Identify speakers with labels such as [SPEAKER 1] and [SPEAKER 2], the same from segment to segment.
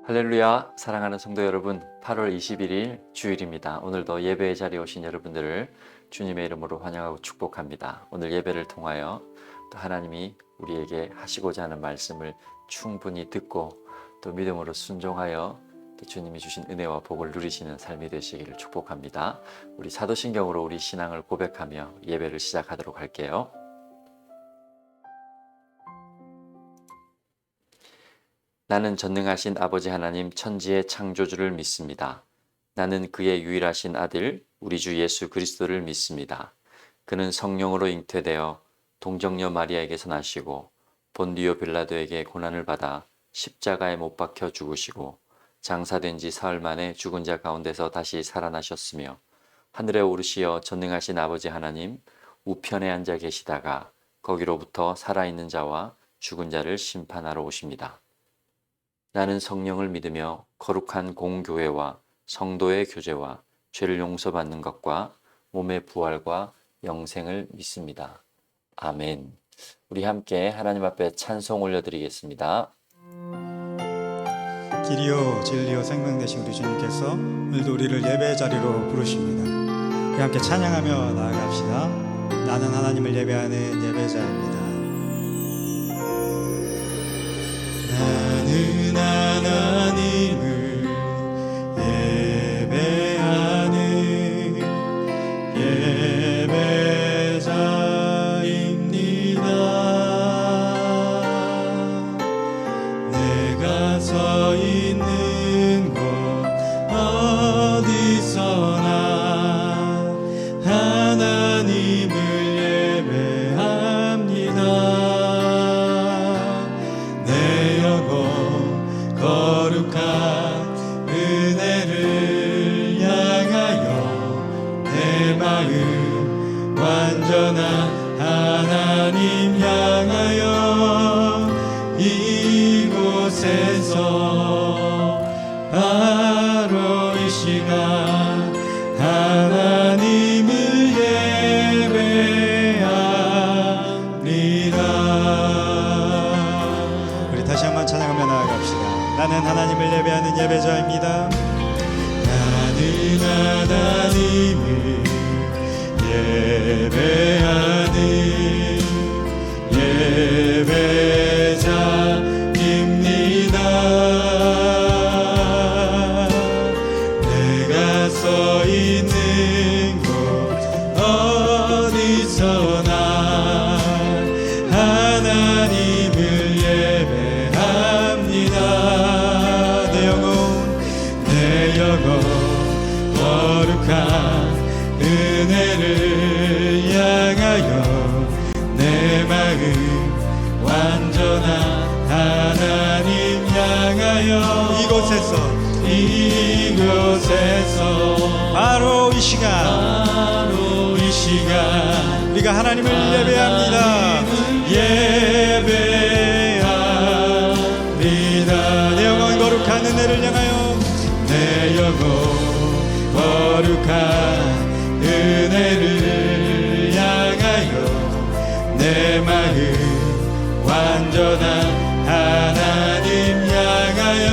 [SPEAKER 1] 할렐루야, 사랑하는 성도 여러분, 8월 21일 주일입니다. 오늘도 예배의 자리에 오신 여러분들을 주님의 이름으로 환영하고 축복합니다. 오늘 예배를 통하여 또 하나님이 우리에게 하시고자 하는 말씀을 충분히 듣고 또 믿음으로 순종하여 또 주님이 주신 은혜와 복을 누리시는 삶이 되시기를 축복합니다. 우리 사도신경으로 우리 신앙을 고백하며 예배를 시작하도록 할게요. 나는 전능하신 아버지 하나님 천지의 창조주를 믿습니다. 나는 그의 유일하신 아들 우리 주 예수 그리스도를 믿습니다. 그는 성령으로 잉태되어 동정녀 마리아에게서 나시고 본디오 빌라도에게 고난을 받아 십자가에 못 박혀 죽으시고 장사된 지 사흘 만에 죽은 자 가운데서 다시 살아나셨으며 하늘에 오르시어 전능하신 아버지 하나님 우편에 앉아 계시다가 거기로부터 살아있는 자와 죽은 자를 심판하러 오십니다. 나는 성령을 믿으며 거룩한 공교회와 성도의 교제와 죄를 용서받는 것과 몸의 부활과 영생을 믿습니다. 아멘. 우리 함께 하나님 앞에 찬송 올려드리겠습니다.
[SPEAKER 2] 길이요 진리요 생명 되신 우리 주님께서 오늘도 우리를 예배의 자리로 부르십니다. 우리 함께 찬양하며 나아갑시다. 나는 하나님을 예배하는 예배자입니다. 나는 하나님을 예배하는 예배자입니다. 내가 서 있는 곳 어디서나 하나님을 예배합니다. 내 영혼 거룩한 은혜를 향하여 내 마음 완전한 하나님 향하여 이곳에서 바로 이 시간 하나님을 예배합니다. 우리 다시 한번 찬양하며 나아갑시다. 나는 하나님을 예배하는 예배자입니다. 나는 하나님을 예배하는 예배자입니다. 내가 서 있는 곳 어디서나 하나님을 예배합니다. 내 영혼 거룩한 은혜를 향하여 내 마음 완전한 하나님 향하여 이곳에서 바로 이 시간 우리가 하나님을 예배합니다. 내 영혼 거룩한 은혜를 향하여 내 영혼 거룩한 은혜를 향하여 내 마음 완전한 하나님 향하여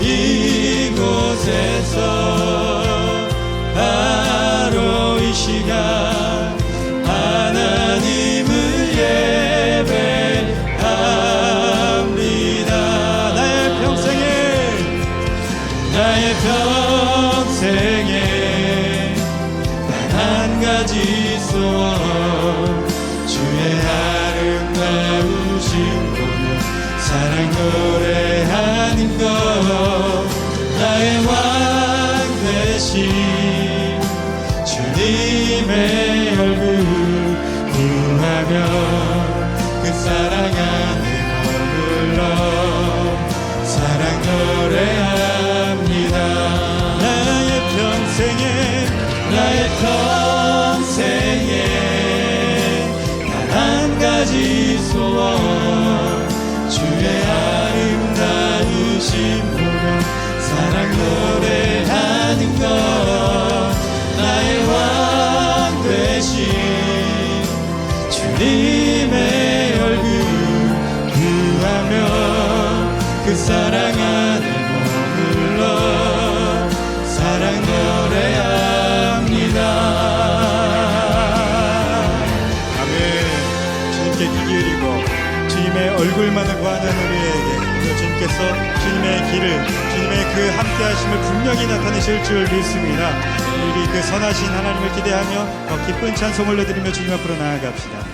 [SPEAKER 2] 이곳에서 바로 이 시간 하나님을 예배합니다. 나의 평생에 단 한 가지 소원 주의 아름다우신 보며 사랑 노래하는 것 나의 얼굴만을 구하는 우리에게 오늘 주님께서 주님의 길을, 주님의 그 함께하심을 분명히 나타내실 줄 믿습니다. 우리 그 선하신 하나님을 기대하며 더 기쁜 찬송 올려드리며 주님 앞으로 나아갑시다.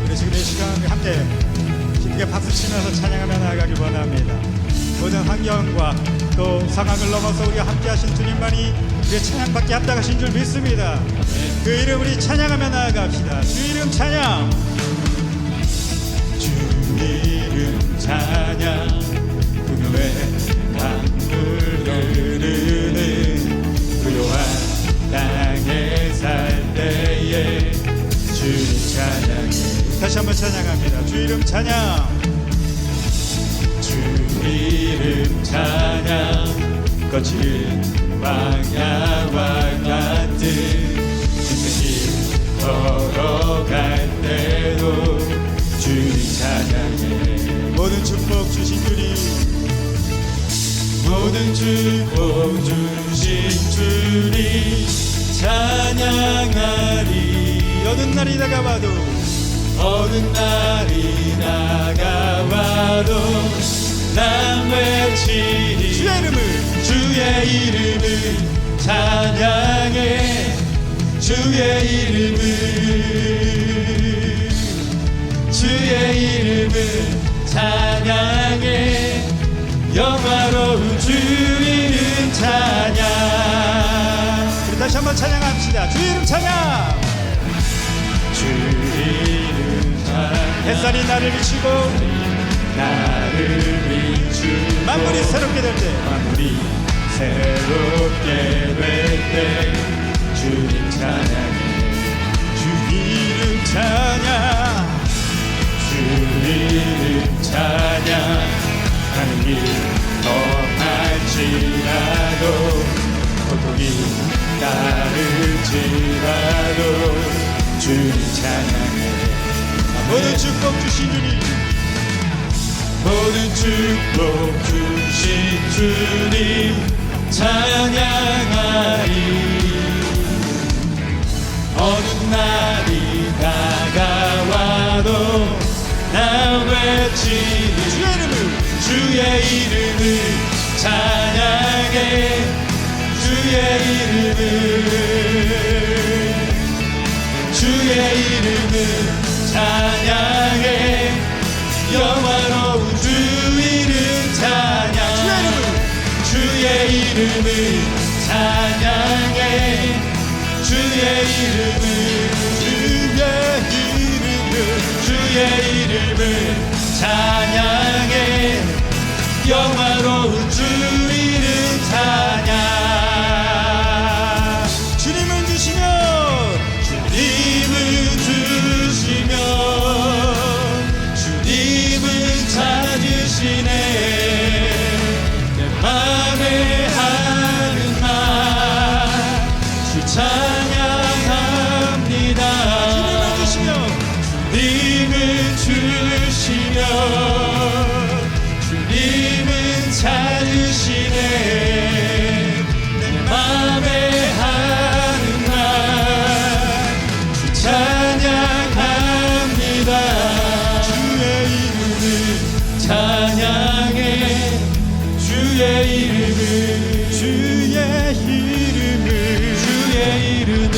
[SPEAKER 2] 우리 지금 이 시간 함께 기쁘게 박수치면서 찬양하며 나아가길 원합니다. 모든 환경과 또 상황을 넘어서 우리가 함께 하신 주님만이 우리의 찬양받기 합당하신 줄 믿습니다. 그 이름 우리 찬양하며 나아갑시다. 주 이름 찬양, 주 이름 찬양, 금요에 강물 흐르는 고요한 땅에 살 때에 주님 찬양해. 다시 한번 찬양합니다. 주 이름 찬양, 주 이름 찬양, 거칠은 광야와 같은 인생길 걸어갈 때도 주님 찬양해. 모든 축복 주신 주님, 모든 축복 주신 주님 찬양하리. 어느 날이 다가와도, 어느 날이 다가와도 난 외치리. 주의 이름을 찬양해. 주의 이름을, 주의 이름을 찬양해. 영화로운 주 이름 찬양. 우리 다시 한번 찬양합시다. 주 이름 찬양, 주 이름 찬양. 햇살이 나를 비추고 나를 비추고 만물이 새롭게 될 때, 만물이 새롭게 될 때 주님 찬양해. 주 이름 찬양, 주 이름 찬양. 가는 길 험할지라도 고통이 따를지라도 주님 찬양해. 모든 축복 주신 주님, 모든 축복 주신 주님 찬양하리. 어느 날이 다가와도 나 외치리. 주의 이름을 찬양해. 주의 이름을, 주의 이름을 찬양해. 영화로운 주 이름 찬양. 주의 이름을 찬양해. 주의 이름을, 주의 이름을 찬양해. 영화로운 주 이름 찬양. 주님을 주시면, 주님을 주시면 주님은 찾으시네. 내 맘에 하는 말 주 찬양합니다. 주님을 주시면, 주님을 주시면 주님은 찾으시네. 내 맘에 하는 말 주 찬양합니다. 주의 이름을 찬양해. 주의 이름을, 주의 이름을, 주의 이름을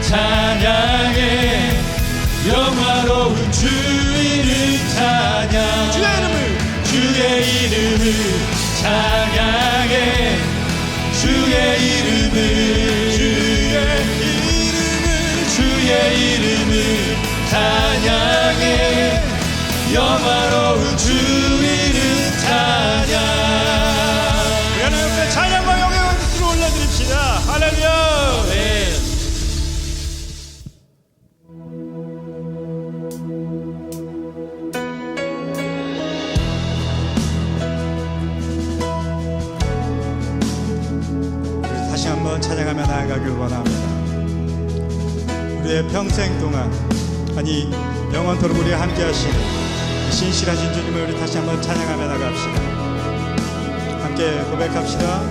[SPEAKER 2] 찬양해. 영화로운 주 이름 찬양. 주의 이름을, 주의 이름을 찬양해. 주의 이름을, 주의 이름을 찬양해. 영화로운 주 이름 찬양. 우리 하나님께 찬양과 영광을 주로 올려드립시다. 할렐루야. 네. 찬양하며 나아가길 원합니다. 우리의 평생 동안, 아니 영원토록 우리와 함께 하시는 신실하신 주님을 우리 다시 한번 찬양하며 나갑시다. 함께 함께 고백합시다.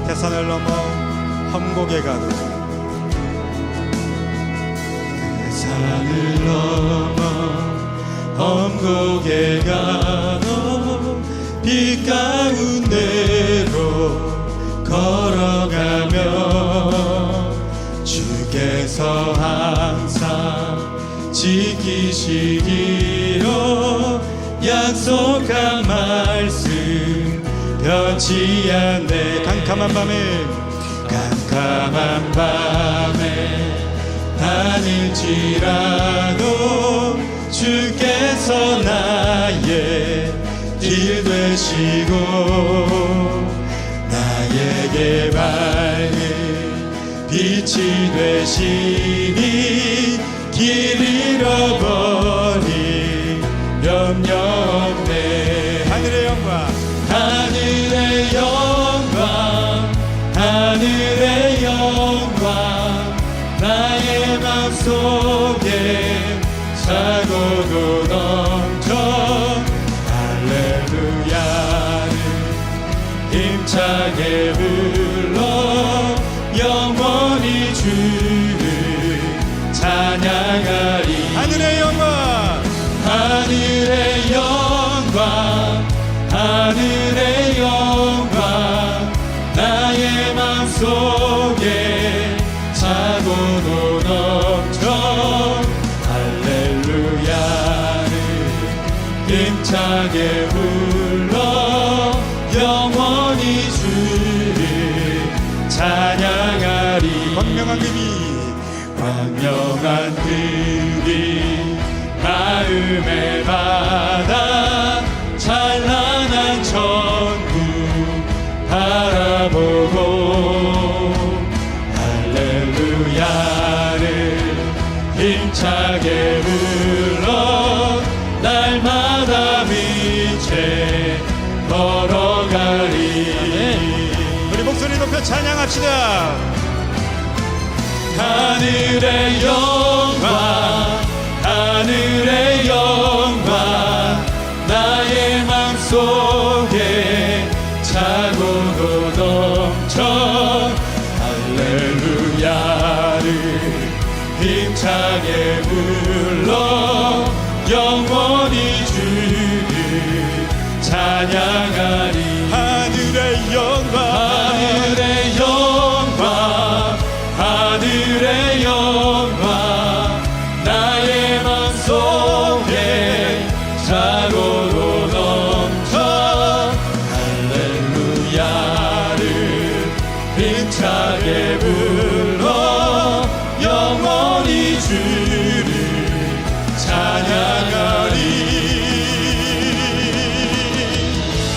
[SPEAKER 2] 대산을 넘어 험곡에 가도 대산을 넘어 험곡에 가도 빛 가운데로 걸어가며 주께서 항상 지키시기로 약속한 말씀 변치 않네. 깜깜한 밤에 다닐지라도 주께서 나의 길 되시고 나에게 밝은 빛이 되시니 길 잃어버린 염려 없네. 하늘의 영광 하늘의 영광 하늘의 영광 나의 맘속에 차고도 넘쳐 할렐루야를 힘차게 불러 영원히 주를 찬양하리. 하늘의 영광 하늘의 영광 하늘의 영광 나의 맘속에 차고도 넘쳐 할렐루야를 힘차게 불러 영원히 주를 찬양하리. 광명한 금이 마음에 받아 찬란한 천국 바라보고 할렐루야를 힘차게 불러 날마다 빛에 걸어가리. 우리 목소리 높여 찬양합시다. 하늘의 영광 하늘의 영광 나의 맘속에 차고도 넘쳐 할렐루야를 힘차게 불러 영원히 주를 찬양하리. 하늘의 영광 하늘의 영광 하늘의 영광 나의 맘속에 차고도 넘쳐 할렐루야를 힘차게 불러 영원히 주를 찬양하리.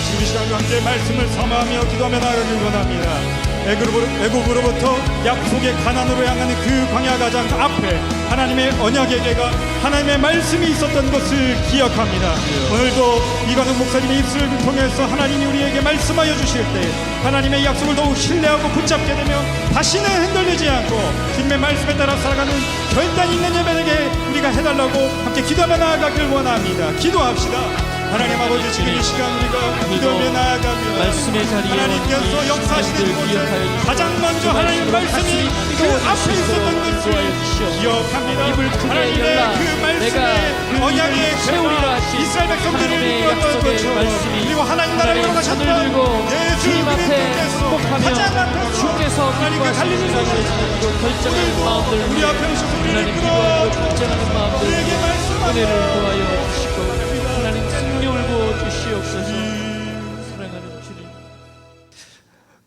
[SPEAKER 2] 지금 이 시간과 함께 말씀을 삼하며 기도하며 나아가길 원합니다. 애굽으로부터 약속의 가나안으로 향하는 그 광야 가장 앞에 하나님의 언약의 궤가 하나님의 말씀이 있었던 것을 기억합니다. 오늘도 이관웅 목사님의 입술을 통해서 하나님이 우리에게 말씀하여 주실 때 하나님의 약속을 더욱 신뢰하고 붙잡게 되며 다시는 흔들리지 않고 주님의 말씀에 따라 살아가는 결단 있는 예배에게 우리가 해달라고 함께 기도하며 나아가길 원합니다. 기도합시다. 하나님 아버지, 지금 이 시간 우리가 기도하며 나아가며
[SPEAKER 3] 말씀의 자리에
[SPEAKER 2] 하나님께서 역사하시는 곳에 가장 먼저 하나님 말씀이 그 앞에 있었던 것을 기억합니다. 하나님의 그 말씀에 언약의 궤가 이스라엘 백성들을 이끌었던 것처럼 그리고 하나님 나라를 걸어가셨던 예수 그리스도께서 가장 앞에서
[SPEAKER 3] 주께서
[SPEAKER 2] 하나님과 달리는 것을
[SPEAKER 3] 결정하는 마음들
[SPEAKER 2] 우리 앞에 오셔서 우리를
[SPEAKER 3] 하나님
[SPEAKER 2] 이끌어
[SPEAKER 3] 기도하고 결정하는 마음들
[SPEAKER 2] 우리에게 말씀하시고
[SPEAKER 3] 은혜를 도하여 주시고 하나님 승리를 부어 주시옵소서. 사랑하는 주님,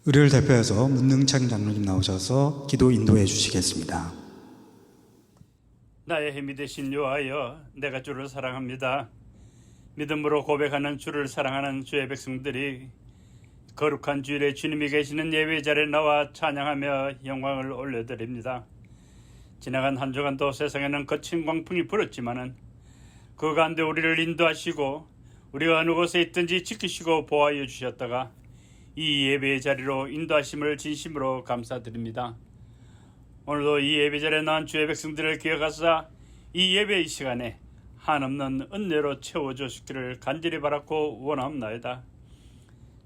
[SPEAKER 2] 우리를 대표해서 문능창 장로님 나오셔서 기도 인도해 주시겠습니다.
[SPEAKER 4] 나의 힘이 되신 여호와여, 내가 주를 사랑합니다. 믿음으로 고백하는 주를 사랑하는 주의 백성들이 거룩한 주일에 주님이 계시는 예배 자리에 나와 찬양하며 영광을 올려드립니다. 지나간 한 주간도 세상에는 거친 광풍이 불었지만은 그 가운데 우리를 인도하시고 우리가 어느 곳에 있든지 지키시고 보호하여 주셨다가 이 예배의 자리로 인도하심을 진심으로 감사드립니다. 오늘도 이 예배 자리에 나온 주의 백성들을 기억하사 이 예배의 시간에 한없는 은혜로 채워주시기를 간절히 바랐고 원하옵나이다.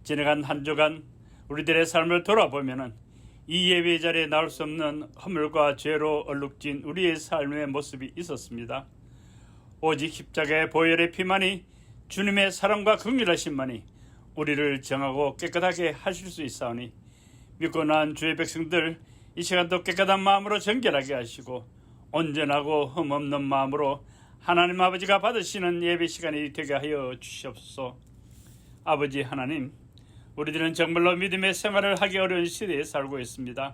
[SPEAKER 4] 지나간 한 주간 우리들의 삶을 돌아보면은 이 예배 자리에 나올 수 없는 허물과 죄로 얼룩진 우리의 삶의 모습이 있었습니다. 오직 십자가의 보혈의 피만이, 주님의 사랑과 긍휼하심만이 우리를 정하고 깨끗하게 하실 수 있사오니, 믿고 난 주의 백성들 이 시간도 깨끗한 마음으로 정결하게 하시고 온전하고 흠없는 마음으로 하나님 아버지가 받으시는 예배 시간이 되게 하여 주시옵소서. 아버지 하나님, 우리들은 정말로 믿음의 생활을 하기 어려운 시대에 살고 있습니다.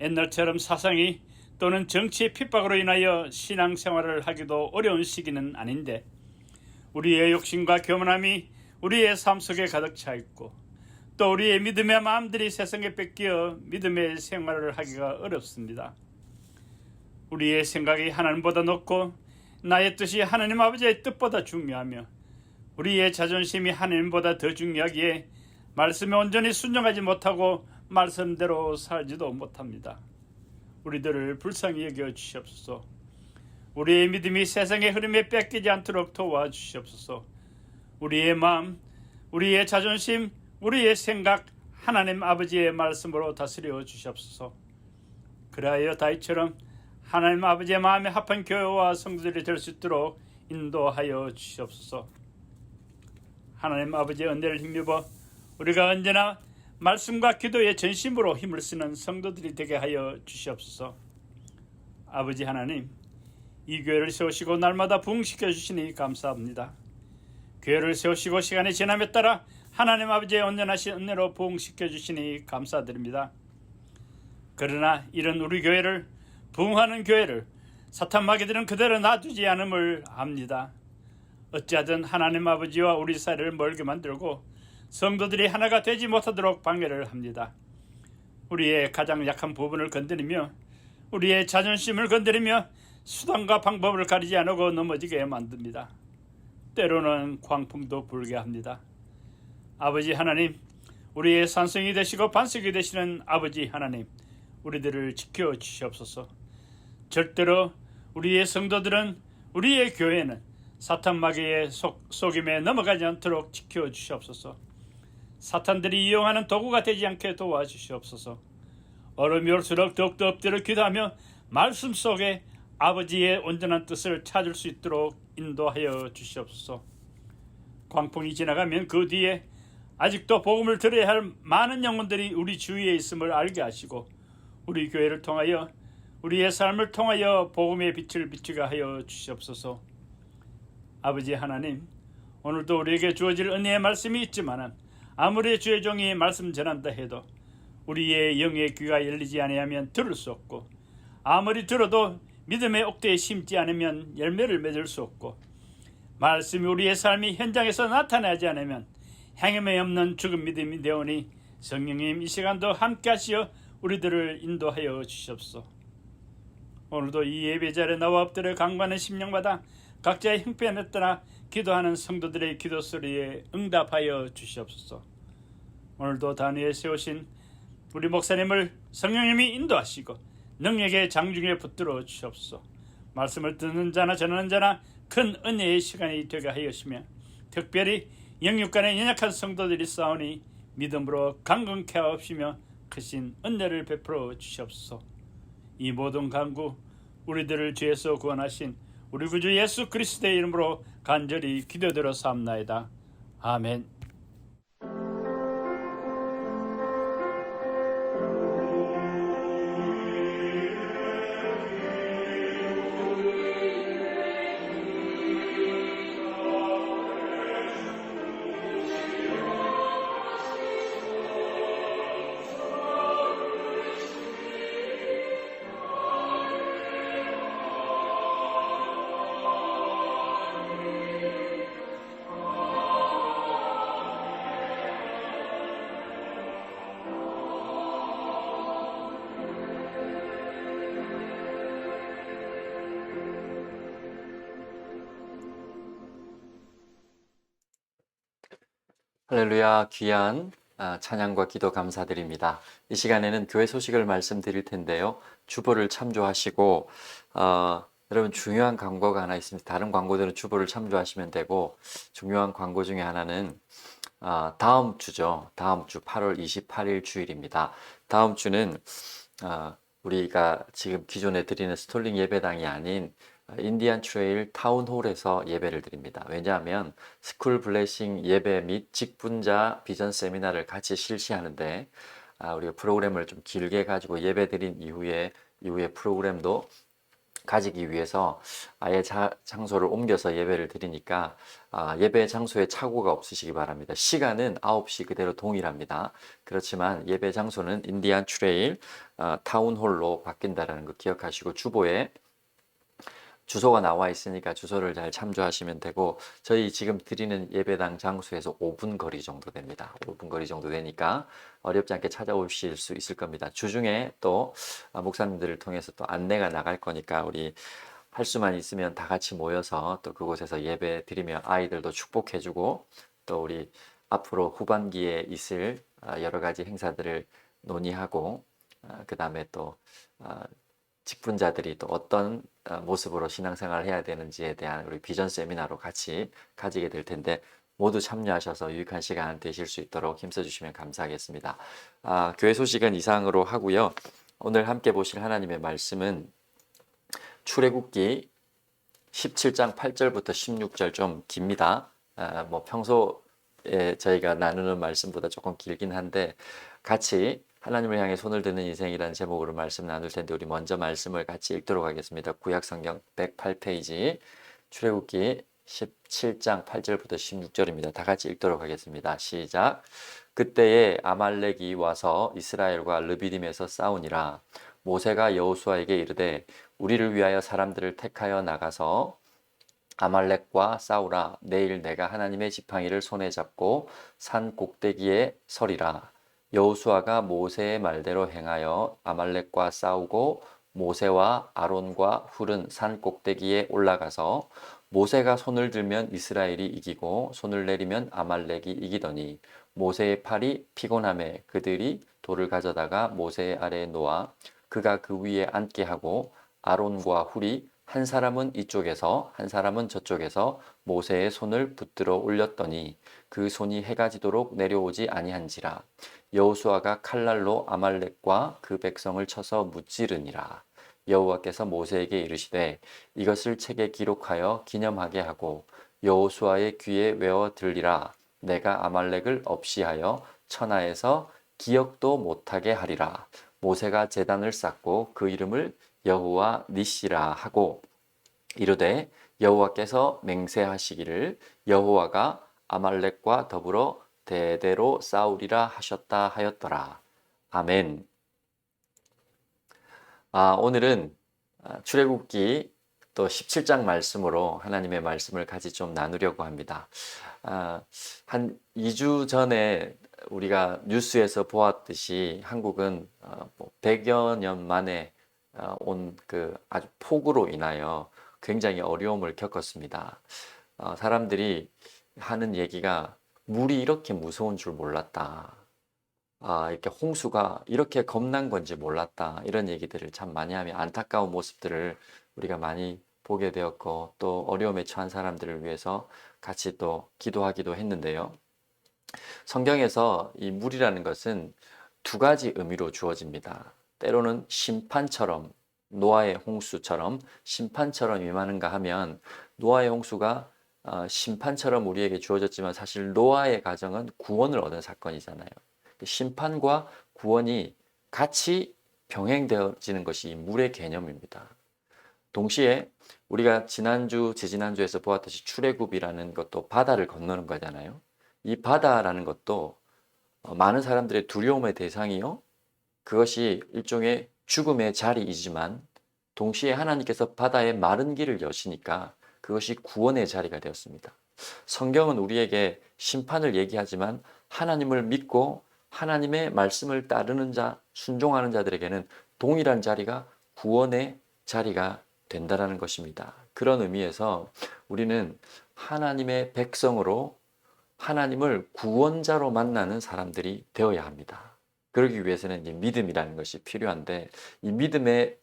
[SPEAKER 4] 옛날처럼 사상이 또는 정치의 핍박으로 인하여 신앙생활을 하기도 어려운 시기는 아닌데, 우리의 욕심과 교만함이 우리의 삶 속에 가득 차 있고, 또 우리의 믿음의 마음들이 세상에 뺏겨 믿음의 생활을 하기가 어렵습니다. 우리의 생각이 하나님보다 높고 나의 뜻이 하나님 아버지의 뜻보다 중요하며, 우리의 자존심이 하나님보다 더 중요하기에 말씀에 온전히 순종하지 못하고 말씀대로 살지도 못합니다. 우리들을 불쌍히 여겨 주시옵소서. 우리의 믿음이 세상의 흐름에 뺏기지 않도록 도와주시옵소서. 우리의 마음, 우리의 자존심, 우리의 생각 하나님 아버지의 말씀으로 다스려 주시옵소서. 그리하여 다윗처럼 하나님 아버지의 마음에 합한 교회와 성도들이 될 수 있도록 인도하여 주시옵소서. 하나님 아버지의 은혜를 힘입어 우리가 언제나 말씀과 기도의 전심으로 힘을 쓰는 성도들이 되게 하여 주시옵소서. 아버지 하나님, 이 교회를 세우시고 날마다 부흥시켜 주시니 감사합니다. 교회를 세우시고 시간이 지남에 따라 하나님 아버지의 온전하신 은혜로 부흥시켜 주시니 감사드립니다. 그러나 이런 우리 교회를, 부흥하는 교회를 사탄 마귀들은 그대로 놔두지 않음을 압니다. 어찌하든 하나님 아버지와 우리 사이를 멀게 만들고 성도들이 하나가 되지 못하도록 방해를 합니다. 우리의 가장 약한 부분을 건드리며 우리의 자존심을 건드리며 수단과 방법을 가리지 않고 넘어지게 만듭니다. 때로는 광풍도 불게 합니다. 아버지 하나님, 우리의 산성이 되시고 반석이 되시는 아버지 하나님, 우리들을 지켜 주시옵소서. 절대로 우리의 성도들은, 우리의 교회는 사탄 마귀의 속임에 넘어가지 않도록 지켜 주시옵소서. 사탄들이 이용하는 도구가 되지 않게 도와주시옵소서. 어려움이 올수록 더욱더 엎드려 기도하며 말씀 속에 아버지의 온전한 뜻을 찾을 수 있도록 인도하여 주시옵소서. 광풍이 지나가면 그 뒤에 아직도 복음을 들어야 할 많은 영혼들이 우리 주위에 있음을 알게 하시고, 우리 교회를 통하여, 우리의 삶을 통하여 복음의 빛을 비추게 하여 주시옵소서. 아버지 하나님, 오늘도 우리에게 주어질 은혜의 말씀이 있지만 아무리 주의 종이 말씀 전한다 해도 우리의 영의 귀가 열리지 아니하면 들을 수 없고, 아무리 들어도 믿음의 옥대에 심지 않으면 열매를 맺을 수 없고, 말씀이 우리의 삶이 현장에서 나타나지 않으면 행함에 없는 죽은 믿음이 되오니, 성령님 이 시간도 함께 하시어 우리들을 인도하여 주시옵소서. 오늘도 이 예배 자리에 나와 엎드려 간구하는 심령마다 각자의 형편에 따라 기도하는 성도들의 기도 소리에 응답하여 주시옵소서. 오늘도 단위에 세우신 우리 목사님을 성령님이 인도하시고 능력의 장중에 붙들어 주시옵소서. 말씀을 듣는 자나 전하는 자나 큰 은혜의 시간이 되게 하여시며, 특별히 영육간에 연약한 성도들이 싸우니 믿음으로 강건케 하옵시며 크신 은혜를 베풀어 주시옵소서. 이 모든 간구 우리들을 죄에서 구원하신 우리 구주 예수 그리스도의 이름으로 간절히 기도드려 사옵나이다. 아멘.
[SPEAKER 1] 할렐루야. 귀한 찬양과 기도 감사드립니다. 이 시간에는 교회 소식을 말씀드릴 텐데요. 주보를 참조하시고 여러분, 중요한 광고가 하나 있습니다. 다른 광고들은 주보를 참조하시면 되고, 중요한 광고 중에 하나는 다음 주죠. 다음 주 8월 28일 주일입니다. 다음 주는 우리가 지금 기존에 드리는 스톨링 예배당이 아닌 인디안 트레일 타운홀에서 예배를 드립니다. 왜냐하면 스쿨 블레싱 예배 및 직분자 비전 세미나를 같이 실시하는데 우리가 프로그램을 좀 길게 가지고 예배 드린 이후에 프로그램도 가지기 위해서 아예 장소를 옮겨서 예배를 드리니까 예배 장소에 착오가 없으시기 바랍니다. 시간은 9시 그대로 동일합니다. 그렇지만 예배 장소는 인디안 트레일 타운홀로 바뀐다는 거 기억하시고 주보에 주소가 나와 있으니까 주소를 잘 참조하시면 되고 저희 지금 드리는 예배당 장소에서 5분 거리 정도 됩니다. 5분 거리 정도 되니까 어렵지 않게 찾아오실 수 있을 겁니다. 주중에 또 목사님들을 통해서 또 안내가 나갈 거니까 우리 할 수만 있으면 다 같이 모여서 또 그곳에서 예배 드리며 아이들도 축복해주고 또 우리 앞으로 후반기에 있을 여러 가지 행사들을 논의하고 그 다음에 또 직분자들이 또 어떤 모습으로 신앙생활을 해야 되는지에 대한 우리 비전 세미나로 같이 가지게 될 텐데 모두 참여하셔서 유익한 시간 되실 수 있도록 힘써주시면 감사하겠습니다. 교회 소식은 이상으로 하고요. 오늘 함께 보실 하나님의 말씀은 출애굽기 17장 8절부터 16절 좀 깁니다. 뭐 평소에 저희가 나누는 말씀보다 조금 길긴 한데 같이 하나님을 향해 손을 드는 인생이라는 제목으로 말씀 나눌 텐데 우리 먼저 말씀을 같이 읽도록 하겠습니다. 구약성경 108페이지 출애굽기 17장 8절부터 16절입니다. 다 같이 읽도록 하겠습니다. 시작. 그때에 아말렉이 와서 이스라엘과 르비딤에서 싸우니라. 모세가 여호수아에게 이르되 우리를 위하여 사람들을 택하여 나가서 아말렉과 싸우라. 내일 내가 하나님의 지팡이를 손에 잡고 산 꼭대기에 서리라. 여호수아가 모세의 말대로 행하여 아말렉과 싸우고 모세와 아론과 훌은 산 꼭대기에 올라가서 모세가 손을 들면 이스라엘이 이기고 손을 내리면 아말렉이 이기더니 모세의 팔이 피곤함에 그들이 돌을 가져다가 모세의 아래에 놓아 그가 그 위에 앉게 하고 아론과 훌이 한 사람은 이쪽에서 한 사람은 저쪽에서 모세의 손을 붙들어 올렸더니 그 손이 해가 지도록 내려오지 아니한지라. 여호수아가 칼날로 아말렉과 그 백성을 쳐서 무찌르니라. 여호와께서 모세에게 이르시되 이것을 책에 기록하여 기념하게 하고 여호수아의 귀에 외워 들리라. 내가 아말렉을 없이하여 천하에서 기억도 못하게 하리라. 모세가 제단을 쌓고 그 이름을 여호와 니시라 하고 이르되 여호와께서 맹세하시기를 여호와가 아말렉과 더불어 대대로 싸우리라 하셨다 하였더라. 아멘. 오늘은 출애굽기 또 17장 말씀으로 하나님의 말씀을 같이 좀 나누려고 합니다. 한 2주 전에 우리가 뉴스에서 보았듯이 한국은 100여 년 만에 온 그 아주 폭우로 인하여 굉장히 어려움을 겪었습니다. 사람들이 하는 얘기가 물이 이렇게 무서운 줄 몰랐다. 이렇게 홍수가 이렇게 겁난 건지 몰랐다. 이런 얘기들을 참 많이 하며 안타까운 모습들을 우리가 많이 보게 되었고 또 어려움에 처한 사람들을 위해서 같이 또 기도하기도 했는데요. 성경에서 이 물이라는 것은 두 가지 의미로 주어집니다. 때로는 심판처럼 노아의 홍수처럼 심판처럼 임하는가 하면 노아의 홍수가 심판처럼 우리에게 주어졌지만 사실 노아의 가정은 구원을 얻은 사건이잖아요. 심판과 구원이 같이 병행되어지는 것이 물의 개념입니다. 동시에 우리가 지난주, 재지난주에서 보았듯이 출애굽이라는 것도 바다를 건너는 거잖아요. 이 바다라는 것도 많은 사람들의 두려움의 대상이요. 그것이 일종의 죽음의 자리이지만 동시에 하나님께서 바다의 마른 길을 여시니까 그것이 구원의 자리가 되었습니다. 성경은 우리에게 심판을 얘기하지만 하나님을 믿고 하나님의 말씀을 따르는 자, 순종하는 자들에게는 동일한 자리가 구원의 자리가 된다는 것입니다. 그런 의미에서 우리는 하나님의 백성으로 하나님을 구원자로 만나는 사람들이 되어야 합니다. 그러기 위해서는 이 믿음이라는 것이 필요한데 이 믿음의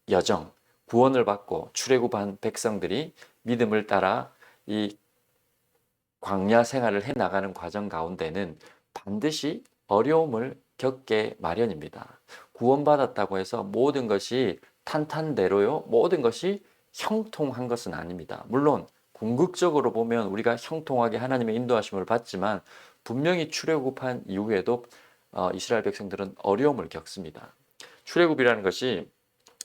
[SPEAKER 1] 여정, 구원을 받고 출애굽한 백성들이 믿음을 따라 이 광야 생활을 해 나가는 과정 가운데는 반드시 어려움을 겪게 마련입니다. 구원받았다고 해서 모든 것이 탄탄대로요, 모든 것이 형통한 것은 아닙니다. 물론 궁극적으로 보면 우리가 형통하게 하나님의 인도하심을 받지만 분명히 출애굽한 이후에도 이스라엘 백성들은 어려움을 겪습니다. 출애굽이라는 것이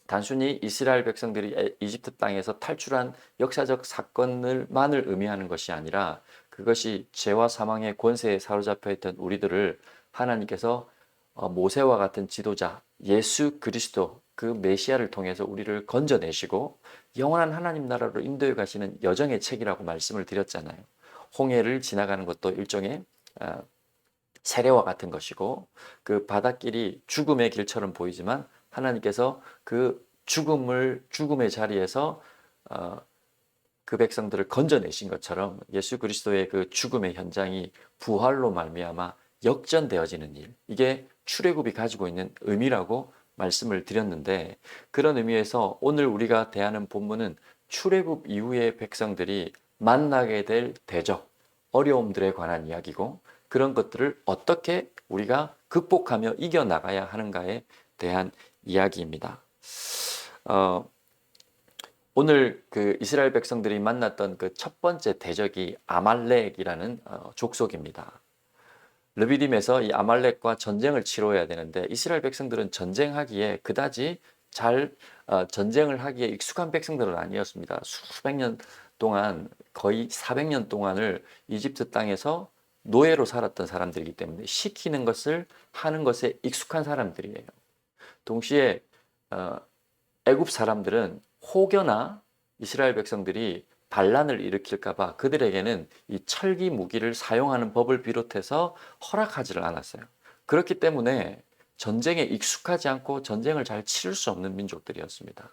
[SPEAKER 1] 단순히 이스라엘 백성들이 이집트 땅에서 탈출한 역사적 사건을만을 의미하는 것이 아니라 그것이 죄와 사망의 권세에 사로잡혀 있던 우리들을 하나님께서 모세와 같은 지도자 예수 그리스도 그 메시아를 통해서 우리를 건져내시고 영원한 하나님 나라로 인도해 가시는 여정의 책이라고 말씀을 드렸잖아요. 홍해를 지나가는 것도 일종의 세례와 같은 것이고 그 바닷길이 죽음의 길처럼 보이지만 하나님께서 그 죽음의 자리에서 그 백성들을 건져내신 것처럼 예수 그리스도의 그 죽음의 현장이 부활로 말미암아 역전되어지는 일, 이게 출애굽이 가지고 있는 의미라고 말씀을 드렸는데, 그런 의미에서 오늘 우리가 대하는 본문은 출애굽 이후의 백성들이 만나게 될 대적, 어려움들에 관한 이야기고 그런 것들을 어떻게 우리가 극복하며 이겨나가야 하는가에 대한 이야기입니다. 오늘 그 이스라엘 백성들이 만났던 그 첫 번째 대적이 아말렉이라는 족속입니다. 르비딤에서 이 아말렉과 전쟁을 치러야 되는데 이스라엘 백성들은 전쟁하기에 그다지 잘 전쟁을 하기에 익숙한 백성들은 아니었습니다. 수백 년 동안, 거의 400년 동안을 이집트 땅에서 노예로 살았던 사람들이기 때문에 시키는 것을 하는 것에 익숙한 사람들이에요. 동시에 애굽 사람들은 혹여나 이스라엘 백성들이 반란을 일으킬까 봐 그들에게는 이 철기 무기를 사용하는 법을 비롯해서 허락하지를 않았어요. 그렇기 때문에 전쟁에 익숙하지 않고 전쟁을 잘 치를 수 없는 민족들이었습니다.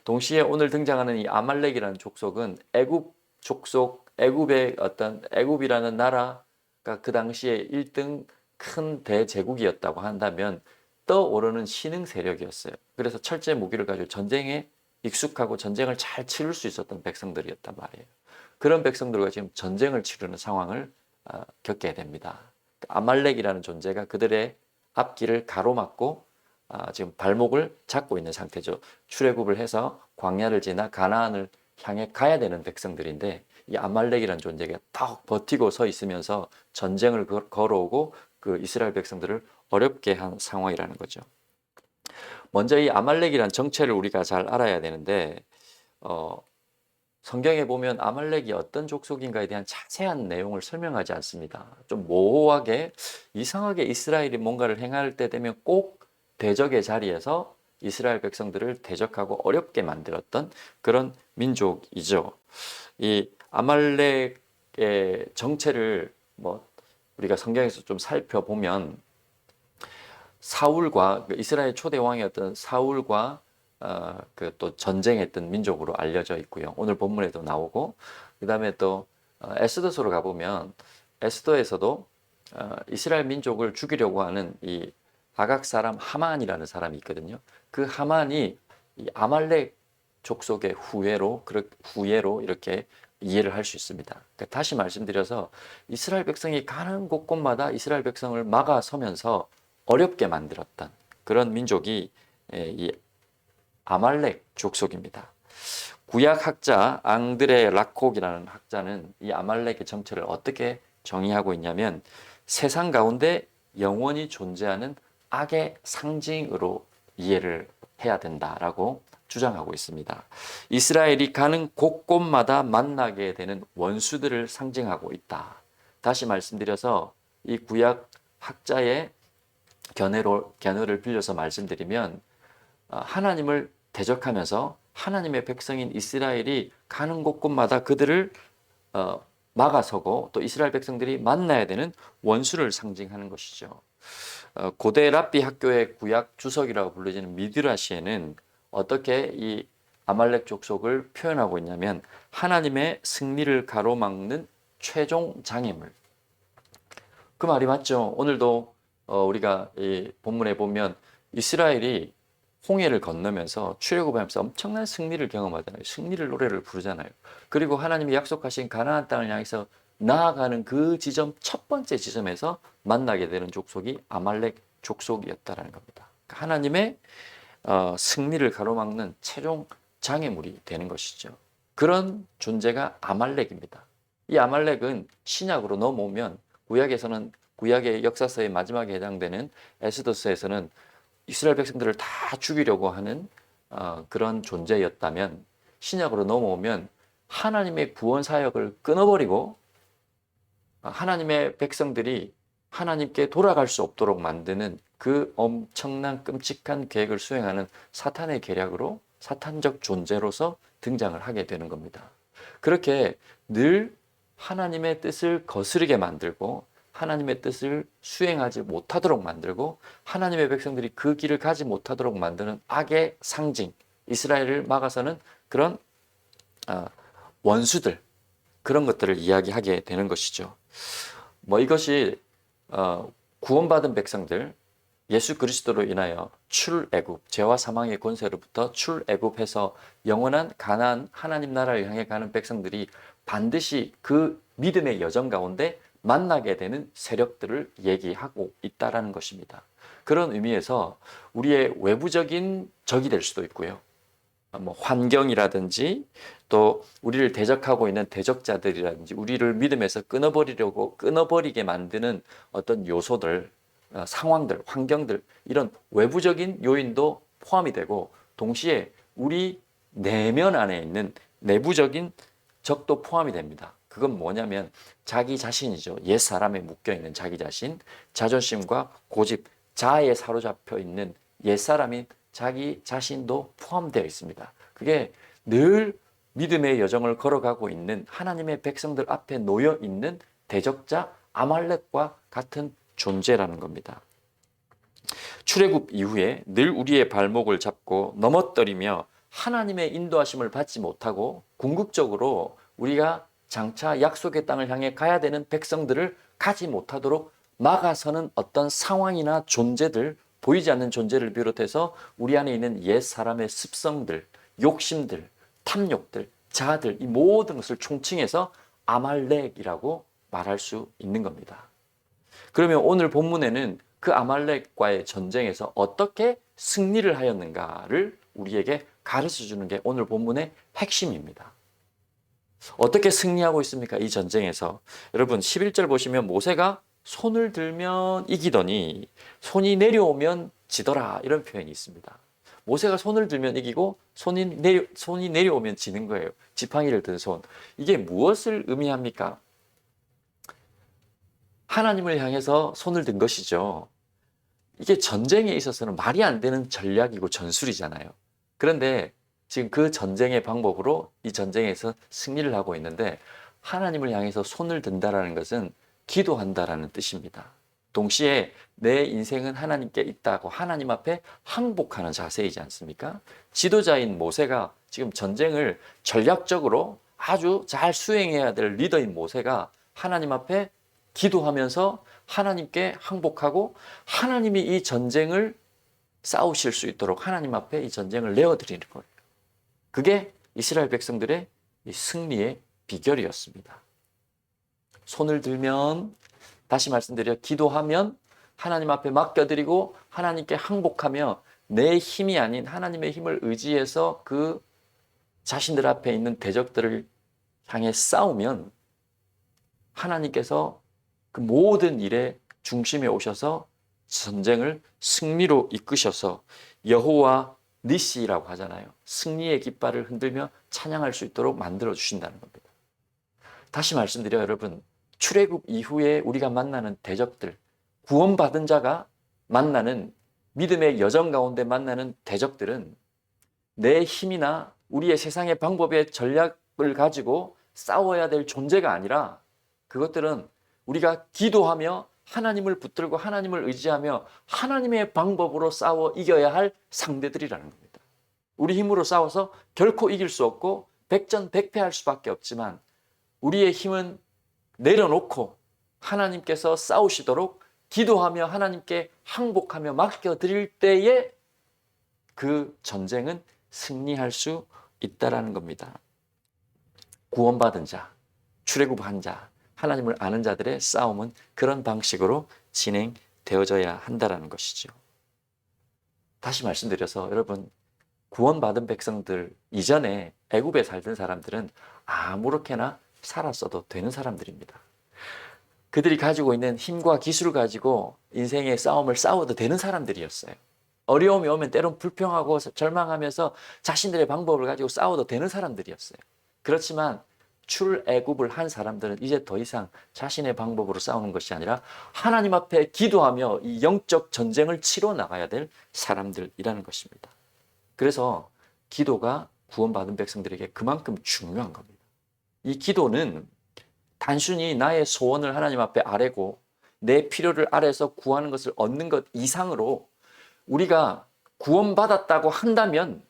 [SPEAKER 1] 동시에 오늘 등장하는 이 아말렉이라는 족속은 애굽 족속, 애굽이라는 나라가 그 당시에 1등 큰 대제국이었다고 한다면 떠오르는 신흥 세력이었어요. 그래서 철제 무기를 가지고 전쟁에 익숙하고 전쟁을 잘 치를 수 있었던 백성들이었단 말이에요. 그런 백성들과 지금 전쟁을 치르는 상황을 겪게 됩니다. 아말렉이라는 존재가 그들의 앞길을 가로막고 지금 발목을 잡고 있는 상태죠. 출애굽을 해서 광야를 지나 가나안을 향해 가야 되는 백성들인데 이 아말렉이라는 존재가 딱 버티고 서 있으면서 전쟁을 걸어오고 그 이스라엘 백성들을 어렵게 한 상황이라는 거죠. 먼저 이 아말렉이란 정체를 우리가 잘 알아야 되는데 성경에 보면 아말렉이 어떤 족속인가에 대한 자세한 내용을 설명하지 않습니다. 좀 모호하게 이상하게 이스라엘이 뭔가를 행할 때 되면 꼭 대적의 자리에서 이스라엘 백성들을 대적하고 어렵게 만들었던 그런 민족이죠. 이 아말렉의 정체를 우리가 성경에서 좀 살펴보면 사울과 이스라엘 초대 왕이었던 사울과 그 또 전쟁했던 민족으로 알려져 있고요. 오늘 본문에도 나오고 그 다음에 또 에스더서로 가보면 에스더에서도 이스라엘 민족을 죽이려고 하는 이 아각 사람 하만이라는 사람이 있거든요. 그 하만이 이 아말렉 족속의 후예로 이렇게 이해를 할 수 있습니다. 그러니까 다시 말씀드려서 이스라엘 백성이 가는 곳곳마다 이스라엘 백성을 막아서면서 어렵게 만들었던 그런 민족이 이 아말렉 족속입니다. 구약 학자 앙드레 라콕이라는 학자는 이 아말렉의 정체를 어떻게 정의하고 있냐면 세상 가운데 영원히 존재하는 악의 상징으로 이해를 해야 된다라고 주장하고 있습니다. 이스라엘이 가는 곳곳마다 만나게 되는 원수들을 상징하고 있다. 다시 말씀드려서 이 구약 학자의 견해를 빌려서 말씀드리면 하나님을 대적하면서 하나님의 백성인 이스라엘이 가는 곳곳마다 그들을 막아서고 또 이스라엘 백성들이 만나야 되는 원수를 상징하는 것이죠. 고대 랍비 학교의 구약 주석이라고 불려지는 미드라시에는 어떻게 이 아말렉 족속을 표현하고 있냐면 하나님의 승리를 가로막는 최종 장애물. 그 말이 맞죠. 오늘도 우리가 이 본문에 보면 이스라엘이 홍해를 건너면서 출애굽하면서 엄청난 승리를 경험하잖아요. 승리를 노래를 부르잖아요. 그리고 하나님이 약속하신 가나안 땅을 향해서 나아가는 그 지점, 첫 번째 지점에서 만나게 되는 족속이 아말렉 족속이었다라는 겁니다. 그러니까 하나님의 승리를 가로막는 최종 장애물이 되는 것이죠. 그런 존재가 아말렉입니다. 이 아말렉은 신약으로 넘어오면 구약에서는, 구약의 역사서의 마지막에 해당되는 에스더서에서는 이스라엘 백성들을 다 죽이려고 하는 그런 존재였다면, 신약으로 넘어오면 하나님의 구원 사역을 끊어버리고 하나님의 백성들이 하나님께 돌아갈 수 없도록 만드는 그 엄청난 끔찍한 계획을 수행하는 사탄의 계략으로, 사탄적 존재로서 등장을 하게 되는 겁니다. 그렇게 늘 하나님의 뜻을 거스르게 만들고 하나님의 뜻을 수행하지 못하도록 만들고 하나님의 백성들이 그 길을 가지 못하도록 만드는 악의 상징, 이스라엘을 막아서는 그런 원수들, 그런 것들을 이야기하게 되는 것이죠. 이것이 구원받은 백성들, 예수 그리스도로 인하여 출애굽, 죄와 사망의 권세로부터 출애굽해서 영원한 가나안 하나님 나라를 향해 가는 백성들이 반드시 그 믿음의 여정 가운데 만나게 되는 세력들을 얘기하고 있다라는 것입니다. 그런 의미에서 우리의 외부적인 적이 될 수도 있고요. 환경이라든지 또 우리를 대적하고 있는 대적자들이라든지 우리를 믿음에서 끊어버리게 만드는 어떤 요소들, 상황들, 환경들, 이런 외부적인 요인도 포함이 되고 동시에 우리 내면 안에 있는 내부적인 적도 포함이 됩니다. 그건 뭐냐면 자기 자신이죠. 옛사람에 묶여있는 자기 자신, 자존심과 고집, 자아에 사로잡혀 있는 옛사람인 자기 자신도 포함되어 있습니다. 그게 늘 믿음의 여정을 걸어가고 있는 하나님의 백성들 앞에 놓여 있는 대적자 아말렉과 같은 존재라는 겁니다. 출애굽 이후에 늘 우리의 발목을 잡고 넘어뜨리며 하나님의 인도하심을 받지 못하고 궁극적으로 우리가 장차 약속의 땅을 향해 가야 되는 백성들을 가지 못하도록 막아서는 어떤 상황이나 존재들, 보이지 않는 존재를 비롯해서 우리 안에 있는 옛 사람의 습성들, 욕심들, 탐욕들, 자아들, 이 모든 것을 총칭해서 아말렉이라고 말할 수 있는 겁니다. 그러면 오늘 본문에는 그 아말렉과의 전쟁에서 어떻게 승리를 하였는가를 우리에게 가르쳐 주는 게 오늘 본문의 핵심입니다. 어떻게 승리하고 있습니까? 이 전쟁에서. 여러분 11절 보시면 모세가 손을 들면 이기더니 손이 내려오면 지더라, 이런 표현이 있습니다. 모세가 손을 들면 이기고 손이 내려오면 지는 거예요. 지팡이를 든 손. 이게 무엇을 의미합니까? 하나님을 향해서 손을 든 것이죠. 이게 전쟁에 있어서는 말이 안 되는 전략이고 전술이잖아요. 그런데 지금 그 전쟁의 방법으로 이 전쟁에서 승리를 하고 있는데, 하나님을 향해서 손을 든다라는 것은 기도한다라는 뜻입니다. 동시에 내 인생은 하나님께 있다고 하나님 앞에 항복하는 자세이지 않습니까? 지도자인 모세가 지금 전쟁을 전략적으로 아주 잘 수행해야 될 리더인 모세가 하나님 앞에 기도하면서 하나님께 항복하고 하나님이 이 전쟁을 싸우실 수 있도록 하나님 앞에 이 전쟁을 내어드리는 거예요. 그게 이스라엘 백성들의 이 승리의 비결이었습니다. 손을 들면, 다시 말씀드려, 기도하면 하나님 앞에 맡겨드리고 하나님께 항복하며 내 힘이 아닌 하나님의 힘을 의지해서 그 자신들 앞에 있는 대적들을 향해 싸우면 하나님께서 그 모든 일의 중심에 오셔서 전쟁을 승리로 이끄셔서 여호와 니시라고 하잖아요. 승리의 깃발을 흔들며 찬양할 수 있도록 만들어 주신다는 겁니다. 다시 말씀드려 여러분, 출애굽 이후에 우리가 만나는 대적들, 구원받은 자가 만나는 믿음의 여정 가운데 만나는 대적들은 내 힘이나 우리의 세상의 방법의 전략을 가지고 싸워야 될 존재가 아니라, 그것들은 우리가 기도하며 하나님을 붙들고 하나님을 의지하며 하나님의 방법으로 싸워 이겨야 할 상대들이라는 겁니다. 우리 힘으로 싸워서 결코 이길 수 없고 백전백패할 수밖에 없지만, 우리의 힘은 내려놓고 하나님께서 싸우시도록 기도하며 하나님께 항복하며 맡겨드릴 때에 그 전쟁은 승리할 수 있다라는 겁니다. 구원받은 자, 출애굽한 자, 하나님을 아는 자들의 싸움은 그런 방식으로 진행되어져야 한다는 것이죠. 다시 말씀드려서 여러분, 구원받은 백성들 이전에 애굽에 살던 사람들은 아무렇게나 살았어도 되는 사람들입니다. 그들이 가지고 있는 힘과 기술을 가지고 인생의 싸움을 싸워도 되는 사람들이었어요. 어려움이 오면 때론 불평하고 절망하면서 자신들의 방법을 가지고 싸워도 되는 사람들이었어요. 그렇지만 출애굽을 한 사람들은 이제 더 이상 자신의 방법으로 싸우는 것이 아니라 하나님 앞에 기도하며 이 영적 전쟁을 치러 나가야 될 사람들이라는 것입니다. 그래서 기도가 구원받은 백성들에게 그만큼 중요한 겁니다. 이 기도는 단순히 나의 소원을 하나님 앞에 아뢰고 내 필요를 아뢰서 구하는 것을 얻는 것 이상으로 우리가 구원받았다고 한다면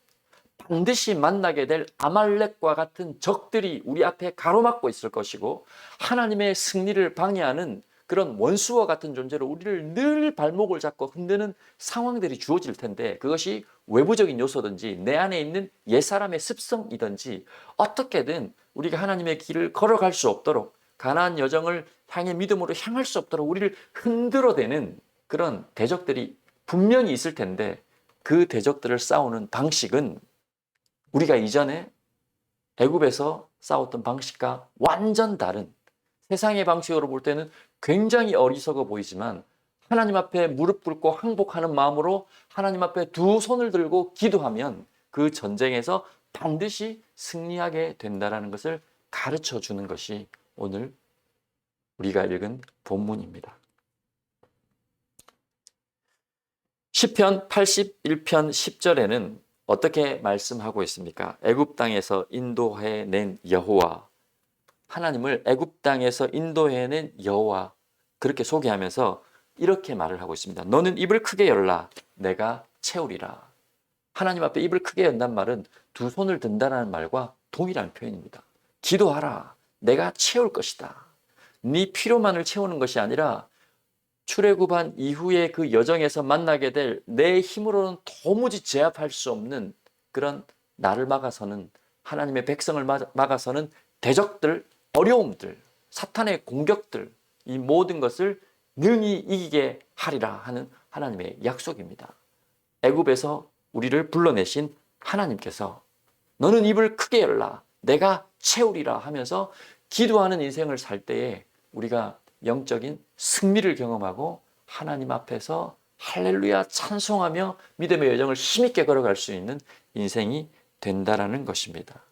[SPEAKER 1] 반드시 만나게 될 아말렉과 같은 적들이 우리 앞에 가로막고 있을 것이고 하나님의 승리를 방해하는 그런 원수와 같은 존재로 우리를 늘 발목을 잡고 흔드는 상황들이 주어질 텐데, 그것이 외부적인 요소든지 내 안에 있는 옛사람의 습성이든지 어떻게든 우리가 하나님의 길을 걸어갈 수 없도록, 가나안 여정을 향해 믿음으로 향할 수 없도록 우리를 흔들어대는 그런 대적들이 분명히 있을 텐데, 그 대적들을 싸우는 방식은 우리가 이전에 애굽에서 싸웠던 방식과 완전 다른, 세상의 방식으로 볼 때는 굉장히 어리석어 보이지만 하나님 앞에 무릎 꿇고 항복하는 마음으로 하나님 앞에 두 손을 들고 기도하면 그 전쟁에서 반드시 승리하게 된다는 것을 가르쳐 주는 것이 오늘 우리가 읽은 본문입니다. 시편 81편 10절에는 어떻게 말씀하고 있습니까? 애굽 땅에서 인도해낸 여호와, 하나님을 애굽 땅에서 인도해낸 여호와, 그렇게 소개하면서 이렇게 말을 하고 있습니다. 너는 입을 크게 열라, 내가 채우리라. 하나님 앞에 입을 크게 연단 말은 두 손을 든다는 말과 동일한 표현입니다. 기도하라, 내가 채울 것이다. 네 필요만을 채우는 것이 아니라 출애굽한 이후에 그 여정에서 만나게 될 내 힘으로는 도무지 제압할 수 없는 그런 나를 막아서는, 하나님의 백성을 막아서는 대적들, 어려움들, 사탄의 공격들, 이 모든 것을 능히 이기게 하리라 하는 하나님의 약속입니다. 애굽에서 우리를 불러내신 하나님께서 너는 입을 크게 열라, 내가 채우리라 하면서 기도하는 인생을 살 때에 우리가 영적인 승리를 경험하고 하나님 앞에서 할렐루야 찬송하며 믿음의 여정을 힘있게 걸어갈 수 있는 인생이 된다라는 것입니다.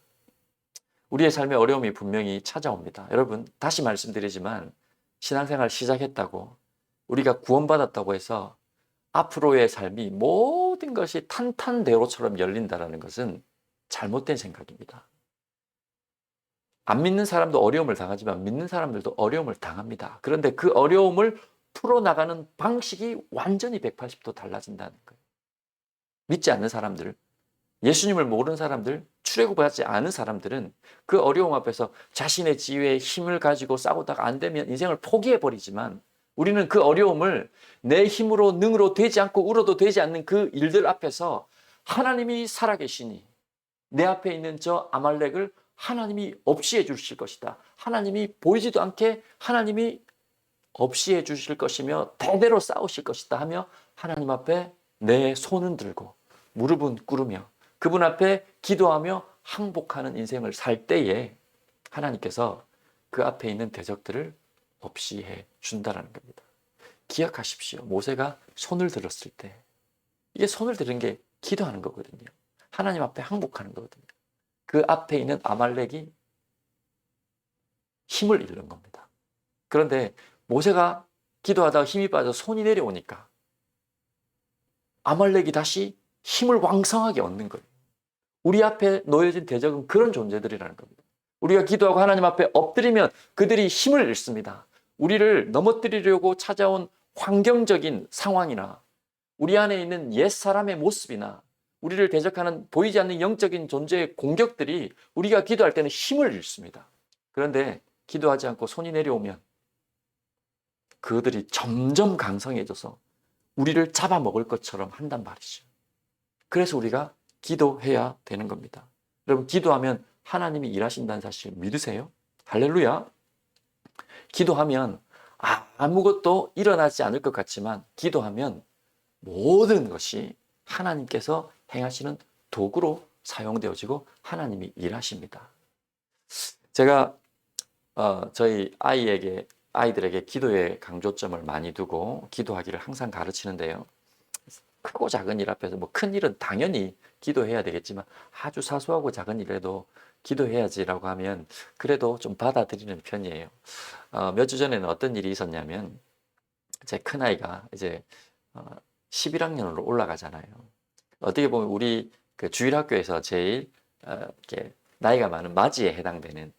[SPEAKER 1] 우리의 삶에 어려움이 분명히 찾아옵니다. 여러분, 다시 말씀드리지만 신앙생활 시작했다고 우리가 구원받았다고 해서 앞으로의 삶이 모든 것이 탄탄대로처럼 열린다는 것은 잘못된 생각입니다. 안 믿는 사람도 어려움을 당하지만 믿는 사람들도 어려움을 당합니다. 그런데 그 어려움을 풀어나가는 방식이 완전히 180도 달라진다는 거예요. 믿지 않는 사람들, 예수님을 모르는 사람들, 출애굽하지 않은 사람들은 그 어려움 앞에서 자신의 지혜에 힘을 가지고 싸우다가 안 되면 인생을 포기해버리지만, 우리는 그 어려움을 내 힘으로 능으로 되지 않고 울어도 되지 않는 그 일들 앞에서 하나님이 살아계시니 내 앞에 있는 저 아말렉을 하나님이 없이 해주실 것이다, 하나님이 보이지도 않게 하나님이 없이 해주실 것이며 대대로 싸우실 것이다 하며 하나님 앞에 내 손은 들고 무릎은 꿇으며 그분 앞에 기도하며 항복하는 인생을 살 때에 하나님께서 그 앞에 있는 대적들을 없이 해 준다라는 겁니다. 기억하십시오. 모세가 손을 들었을 때, 이게 손을 들은 게 기도하는 거거든요. 하나님 앞에 항복하는 거거든요. 그 앞에 있는 아말렉이 힘을 잃는 겁니다. 그런데 모세가 기도하다가 힘이 빠져 손이 내려오니까 아말렉이 다시 힘을 왕성하게 얻는 거예요. 우리 앞에 놓여진 대적은 그런 존재들이라는 겁니다. 우리가 기도하고 하나님 앞에 엎드리면 그들이 힘을 잃습니다. 우리를 넘어뜨리려고 찾아온 환경적인 상황이나 우리 안에 있는 옛사람의 모습이나 우리를 대적하는 보이지 않는 영적인 존재의 공격들이 우리가 기도할 때는 힘을 잃습니다. 그런데 기도하지 않고 손이 내려오면 그들이 점점 강성해져서 우리를 잡아먹을 것처럼 한단 말이죠. 그래서 우리가 기도해야 되는 겁니다. 여러분, 기도하면 하나님이 일하신다는 사실 믿으세요? 할렐루야. 기도하면 아무것도 일어나지 않을 것 같지만 기도하면 모든 것이 하나님께서 행하시는 도구로 사용되어지고 하나님이 일하십니다. 제가 저희 아이들에게 기도의 강조점을 많이 두고 기도하기를 항상 가르치는데요. 크고 작은 일 앞에서 뭐 큰 일은 당연히 기도해야 되겠지만 아주 사소하고 작은 일에도 기도해야지라고 하면 그래도 좀 받아들이는 편이에요. 몇 주 전에는 어떤 일이 있었냐면 제 큰아이가 이제 11학년으로 올라가잖아요. 어떻게 보면 우리 그 주일학교에서 제일 이렇게 나이가 많은 맞이에 해당되는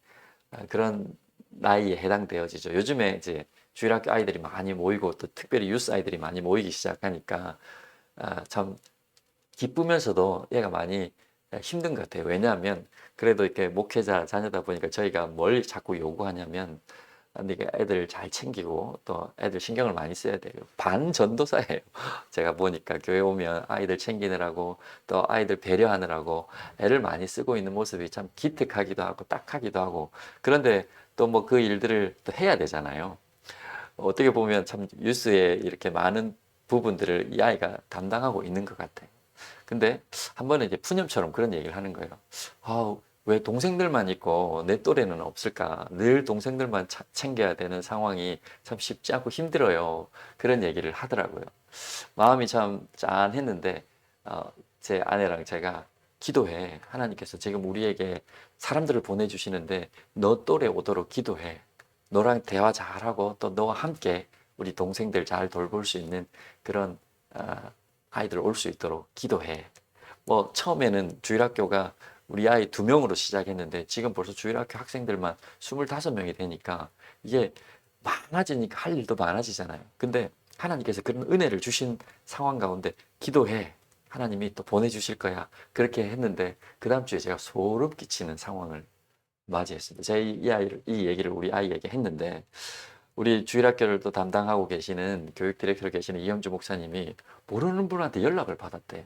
[SPEAKER 1] 그런 나이에 해당되어지죠. 요즘에 이제 주일학교 아이들이 많이 모이고 또 특별히 유스 아이들이 많이 모이기 시작하니까 참 기쁘면서도 얘가 많이 힘든 것 같아요. 왜냐하면 그래도 이렇게 목회자 자녀다 보니까 저희가 뭘 자꾸 요구하냐면 네가 애들 잘 챙기고 또 애들 신경을 많이 써야 돼요. 반전도사예요. 제가 보니까 교회 오면 아이들 챙기느라고 또 아이들 배려하느라고 애를 많이 쓰고 있는 모습이 참 기특하기도 하고 딱하기도 하고 그런데 또 뭐 그 일들을 또 해야 되잖아요. 어떻게 보면 참 뉴스에 이렇게 많은 부분들을 이 아이가 담당하고 있는 것 같아요. 근데 한 번은 이제 푸념처럼 그런 얘기를 하는 거예요. 왜 동생들만 있고 내 또래는 없을까? 늘 동생들만 챙겨야 되는 상황이 참 쉽지 않고 힘들어요. 그런 얘기를 하더라고요. 마음이 참 짠했는데 제 아내랑 제가 기도해. 하나님께서 지금 우리에게 사람들을 보내주시는데 너 또래 오도록 기도해. 너랑 대화 잘하고 또 너와 함께 우리 동생들 잘 돌볼 수 있는 그런 아이들 올 수 있도록 기도해. 뭐 처음에는 주일학교가 우리 아이 2명으로 시작했는데 지금 벌써 주일학교 학생들만 25명이 되니까 이게 많아지니까 할 일도 많아지잖아요. 근데 하나님께서 그런 은혜를 주신 상황 가운데 기도해. 하나님이 또 보내주실 거야. 그렇게 했는데 그 다음 주에 제가 소름 끼치는 상황을 맞이했습니다. 제가 이 얘기를 우리 아이에게 했는데 우리 주일학교를 또 담당하고 계시는 교육 디렉터로 계시는 이영주 목사님이 모르는 분한테 연락을 받았대요.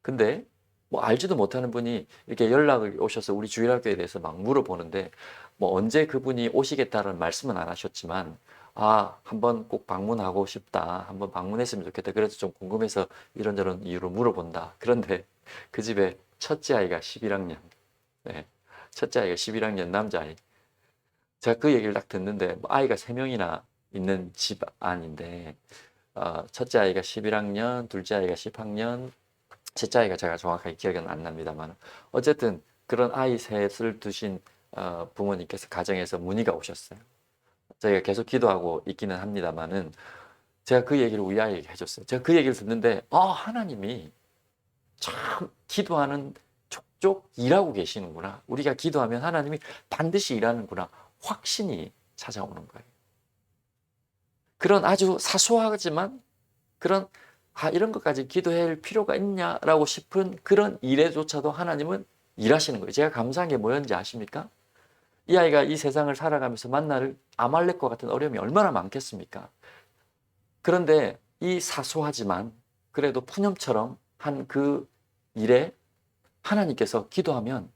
[SPEAKER 1] 근데 뭐 알지도 못하는 분이 이렇게 연락을 오셔서 우리 주일학교에 대해서 막 물어보는데 뭐 언제 그분이 오시겠다는 말씀은 안 하셨지만 한번 꼭 방문하고 싶다. 한번 방문했으면 좋겠다. 그래서 좀 궁금해서 이런저런 이유로 물어본다. 그런데 그 집에 첫째 아이가 11학년. 네. 첫째 아이가 11학년 남자아이. 제가 그 얘기를 딱 듣는데 아이가 3명이나 있는 집안인데 첫째 아이가 11학년, 둘째 아이가 10학년, 셋째 아이가 제가 정확하게 기억은 안 납니다만 어쨌든 그런 아이 셋을 두신 부모님께서 가정에서 문의가 오셨어요. 저희가 계속 기도하고 있기는 합니다만은 제가 그 얘기를 우리 아이에게 해줬어요. 제가 그 얘기를 듣는데 하나님이 참 기도하는 족족 일하고 계시는구나. 우리가 기도하면 하나님이 반드시 일하는구나. 확신이 찾아오는 거예요. 그런 아주 사소하지만 그런 이런 것까지 기도할 필요가 있냐라고 싶은 그런 일에조차도 하나님은 일하시는 거예요. 제가 감사한 게 뭐였는지 아십니까? 이 아이가 이 세상을 살아가면서 만날 아말렉과 같은 어려움이 얼마나 많겠습니까? 그런데 이 사소하지만 그래도 푸념처럼 한 그 일에 하나님께서 기도하면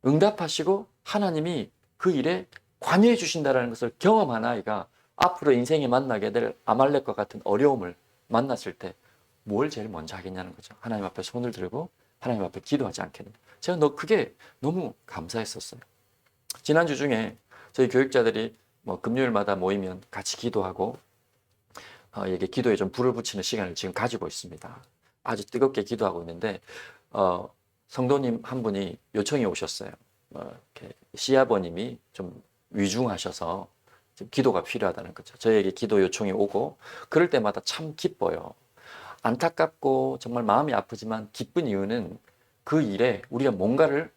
[SPEAKER 1] 응답하시고 하나님이 그 일에 관여해 주신다는 것을 경험한 아이가 앞으로 인생에 만나게 될 아말렉과 같은 어려움을 만났을 때 뭘 제일 먼저 하겠냐는 거죠. 하나님 앞에 손을 들고 하나님 앞에 기도하지 않겠느냐. 제가 그게 너무 감사했었어요. 지난주 중에 저희 교육자들이 뭐 금요일마다 모이면 같이 기도하고 이게 기도에 좀 불을 붙이는 시간을 지금 가지고 있습니다. 아주 뜨겁게 기도하고 있는데 성도님 한 분이 요청이 오셨어요. 이렇게 시아버님이 좀 위중하셔서 지금 기도가 필요하다는 거죠. 저희에게 기도 요청이 오고 그럴 때마다 참 기뻐요. 안타깝고 정말 마음이 아프지만 기쁜 이유는 그 일에 우리가 뭔가를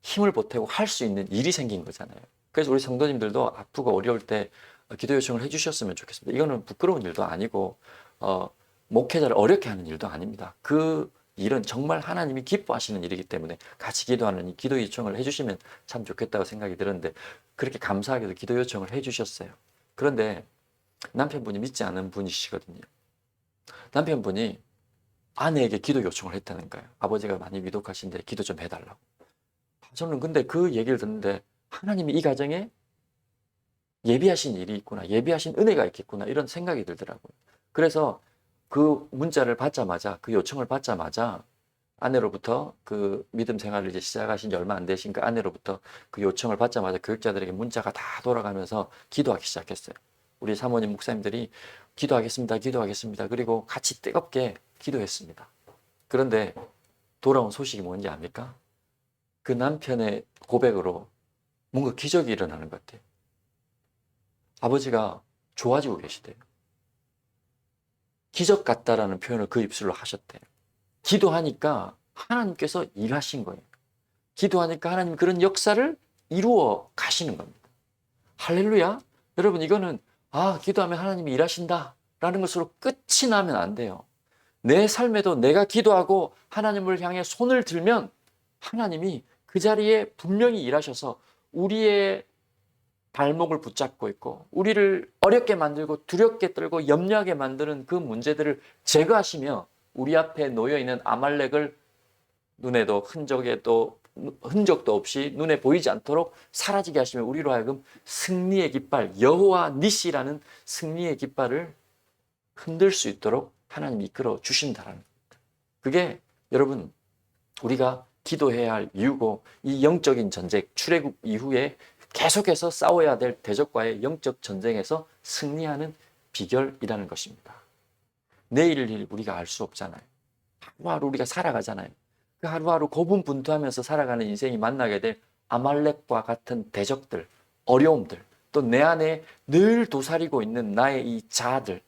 [SPEAKER 1] 힘을 보태고 할 수 있는 일이 생긴 거잖아요. 그래서 우리 성도님들도 아프고 어려울 때 기도 요청을 해주셨으면 좋겠습니다. 이거는 부끄러운 일도 아니고 목회자를 어렵게 하는 일도 아닙니다. 그 일은 정말 하나님이 기뻐하시는 일이기 때문에 같이 기도하는 이 기도 요청을 해주시면 참 좋겠다고 생각이 들었는데 그렇게 감사하게도 기도 요청을 해주셨어요. 그런데 남편분이 믿지 않는 분이시거든요. 남편분이 아내에게 기도 요청을 했다는 거예요. 아버지가 많이 위독하신데 기도 좀 해달라고. 저는 근데 그 얘기를 듣는데 하나님이 이 가정에 예비하신 일이 있구나, 예비하신 은혜가 있겠구나, 이런 생각이 들더라고요. 그래서 그 문자를 받자마자, 그 요청을 받자마자 아내로부터, 그 믿음 생활을 이제 시작하신 지 얼마 안 되신 그 아내로부터 그 요청을 받자마자 교육자들에게 문자가 다 돌아가면서 기도하기 시작했어요. 우리 사모님 목사님들이 기도하겠습니다, 기도하겠습니다. 그리고 같이 뜨겁게 기도했습니다. 그런데 돌아온 소식이 뭔지 압니까? 그 남편의 고백으로 뭔가 기적이 일어나는 것 같아요. 아버지가 좋아지고 계시대요. 기적 같다라는 표현을 그 입술로 하셨대요. 기도하니까 하나님께서 일하신 거예요. 기도하니까 하나님 그런 역사를 이루어 가시는 겁니다. 할렐루야. 여러분, 이거는 기도하면 하나님이 일하신다 라는 것으로 끝이 나면 안 돼요. 내 삶에도 내가 기도하고 하나님을 향해 손을 들면 하나님이 그 자리에 분명히 일하셔서 우리의 발목을 붙잡고 있고 우리를 어렵게 만들고 두렵게 떨고 염려하게 만드는 그 문제들을 제거하시며 우리 앞에 놓여있는 아말렉을 눈에도 흔적도 없이 눈에 보이지 않도록 사라지게 하시며 우리로 하여금 승리의 깃발, 여호와 니시라는 승리의 깃발을 흔들 수 있도록 하나님이 이끌어 주신다라는 겁니다. 그게 여러분, 우리가 기도해야 할 이유고, 이 영적인 전쟁, 출애굽 이후에 계속해서 싸워야 될 대적과의 영적 전쟁에서 승리하는 비결이라는 것입니다. 내일 일 우리가 알 수 없잖아요. 하루하루 우리가 살아가잖아요. 그 하루하루 고분분투하면서 살아가는 인생이 만나게 될 아말렉과 같은 대적들, 어려움들, 또 내 안에 늘 도사리고 있는 나의 이 자아들,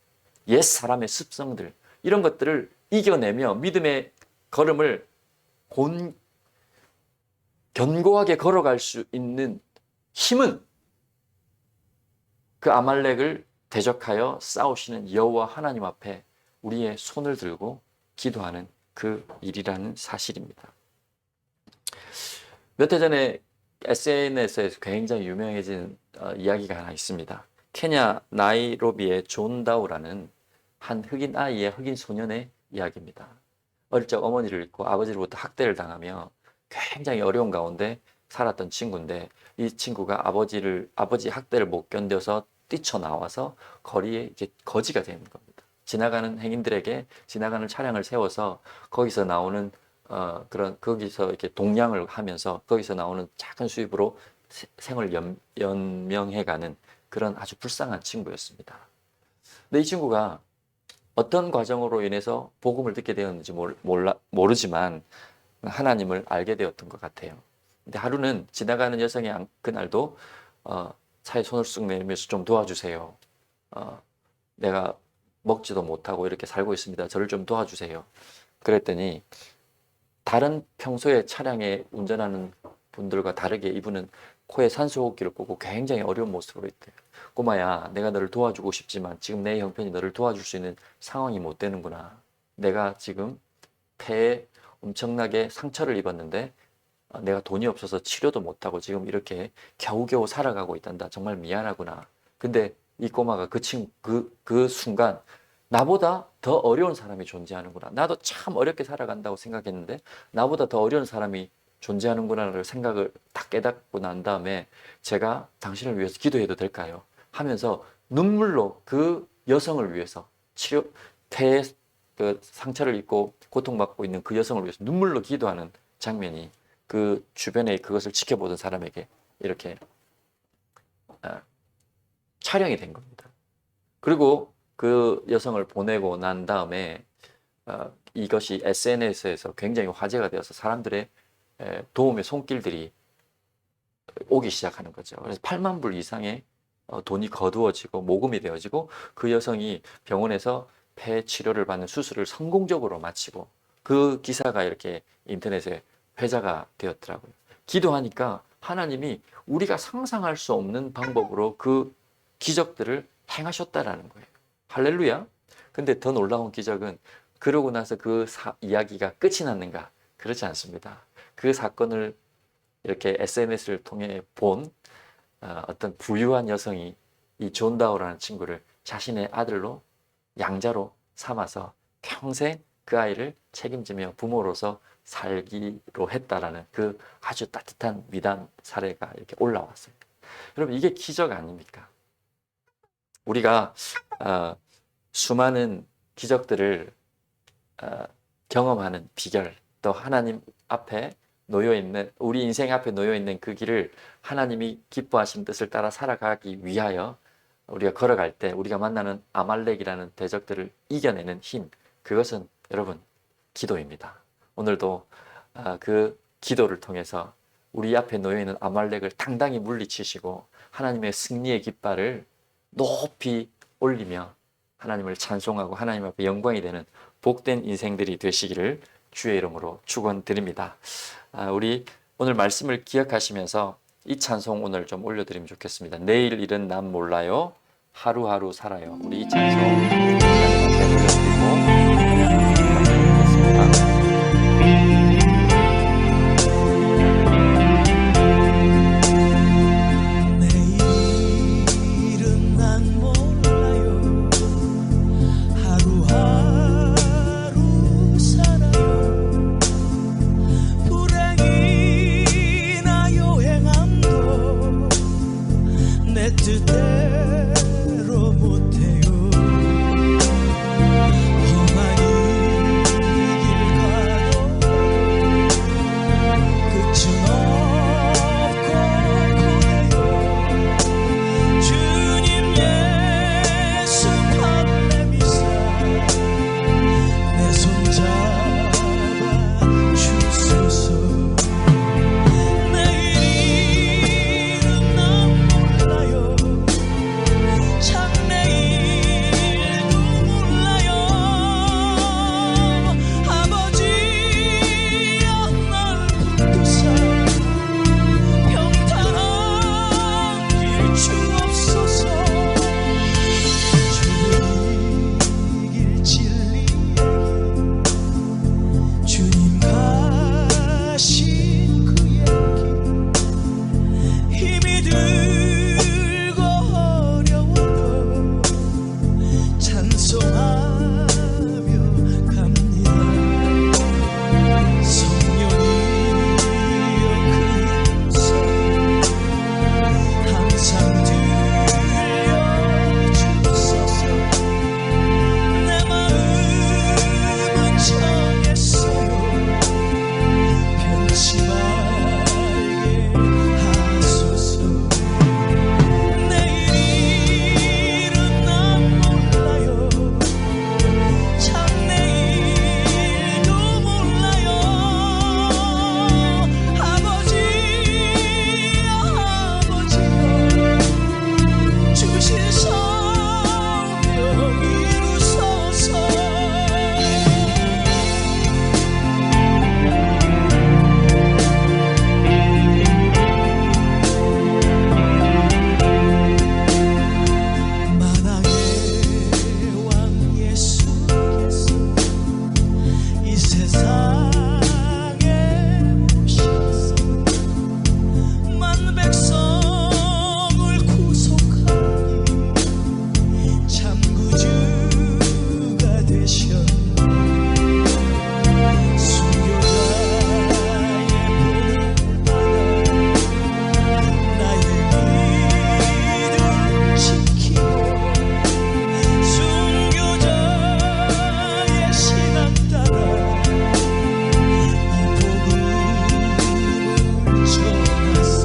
[SPEAKER 1] 옛 사람의 습성들, 이런 것들을 이겨내며 믿음의 걸음을 견고하게 걸어갈 수 있는 힘은 그 아말렉을 대적하여 싸우시는 여호와 하나님 앞에 우리의 손을 들고 기도하는 그 일이라는 사실입니다. 몇 해 전에 SNS에서 굉장히 유명해진 이야기가 하나 있습니다. 케냐 나이로비의 존 다우라는 한 흑인 아이의, 흑인 소년의 이야기입니다. 어릴 적 어머니를 잃고 아버지로부터 학대를 당하며 굉장히 어려운 가운데 살았던 친구인데, 이 친구가 아버지 학대를 못 견뎌서 뛰쳐나와서 거리에 이렇게 거지가 되는 겁니다. 지나가는 행인들에게 지나가는 차량을 세워서 거기서 나오는 거기서 이렇게 동냥을 하면서 거기서 나오는 작은 수입으로 생을 연명해가는 그런 아주 불쌍한 친구였습니다. 근데 이 친구가 어떤 과정으로 인해서 복음을 듣게 되었는지 모르지만 하나님을 알게 되었던 것 같아요. 근데 하루는 지나가는 여성이 그날도 차에 손을 쑥 내밀면서 좀 도와주세요. 내가 먹지도 못하고 이렇게 살고 있습니다. 저를 좀 도와주세요. 그랬더니 다른 평소에 차량에 운전하는 분들과 다르게 이분은 코에 산소호흡기를 꽂고 굉장히 어려운 모습으로 있대요. 꼬마야, 내가 너를 도와주고 싶지만 지금 내 형편이 너를 도와줄 수 있는 상황이 못 되는구나. 내가 지금 폐에 엄청나게 상처를 입었는데 내가 돈이 없어서 치료도 못하고 지금 이렇게 겨우겨우 살아가고 있단다. 정말 미안하구나. 근데 이 꼬마가 그 순간 나보다 더 어려운 사람이 존재하는구나. 나도 참 어렵게 살아간다고 생각했는데 나보다 더 어려운 사람이 존재하는구나를 생각을 딱 깨닫고 난 다음에 제가 당신을 위해서 기도해도 될까요? 하면서 눈물로 그 여성을 위해서 폐에 그 상처를 입고 고통받고 있는 그 여성을 위해서 눈물로 기도하는 장면이 그 주변에 그것을 지켜보던 사람에게 이렇게 촬영이 된 겁니다. 그리고 그 여성을 보내고 난 다음에 이것이 SNS에서 굉장히 화제가 되어서 사람들의 도움의 손길들이 오기 시작하는 거죠. 그래서 8만 불 이상의 돈이 거두어지고 모금이 되어지고 그 여성이 병원에서 폐 치료를 받는 수술을 성공적으로 마치고 그 기사가 이렇게 인터넷에 회자가 되었더라고요. 기도하니까 하나님이 우리가 상상할 수 없는 방법으로 그 기적들을 행하셨다라는 거예요. 할렐루야. 근데 더 놀라운 기적은 그러고 나서 그 이야기가 끝이 났는가? 그렇지 않습니다. 그 사건을 이렇게 SNS를 통해 본 어떤 부유한 여성이 이 존 다우라는 친구를 자신의 아들로 양자로 삼아서 평생 그 아이를 책임지며 부모로서 살기로 했다라는 그 아주 따뜻한 미담 사례가 이렇게 올라왔어요. 여러분, 이게 기적 아닙니까? 우리가 수많은 기적들을 경험하는 비결, 또 하나님 앞에 놓여 있는, 우리 인생 앞에 놓여 있는 그 길을 하나님이 기뻐하시는 뜻을 따라 살아가기 위하여 우리가 걸어갈 때 우리가 만나는 아말렉이라는 대적들을 이겨내는 힘, 그것은 여러분 기도입니다. 오늘도 그 기도를 통해서 우리 앞에 놓여 있는 아말렉을 당당히 물리치시고 하나님의 승리의 깃발을 높이 올리며 하나님을 찬송하고 하나님 앞에 영광이 되는 복된 인생들이 되시기를 주의 이름으로 축원드립니다. 우리 오늘 말씀을 기억하시면서 이 찬송 오늘 좀 올려드리면 좋겠습니다. 내일 일은 난 몰라요, 하루하루 살아요. 우리 이 찬송 하나님 앞에 올려드리고
[SPEAKER 5] 내일은 난 몰라요. 하루하루 살아요. 불행이나 요행함도 내 뜻대로 못해요. 험한 이 길 가도 끝은 없고 고해요. 주님 예수 팔레미사 내 손 잡아 주소서. 내일은 난 몰라요. 장래일도 몰라요. 아버지여 날 붙드사 평탄한 길 주옵소서. 주의 길 진리의 길 주님 가신 그의 길 힘이 들고 어려워도 찬송하며 갑니다. 성령이여 그 음성 항상 들려주소서. 내 마음은 정했어요. 변치 말게 하소서. 내일은 난 몰라요. 장래일도 몰라요. 아버지여 주신 성령 이루소서. 만왕의 왕 예수께서 이 세상에 오셔서 만 백성을 구속하니 참 구주가 되셨네. 순교자의 본을 받아 나의 믿음 지키고 순교자의 신앙 따라 이 복음을 전하세.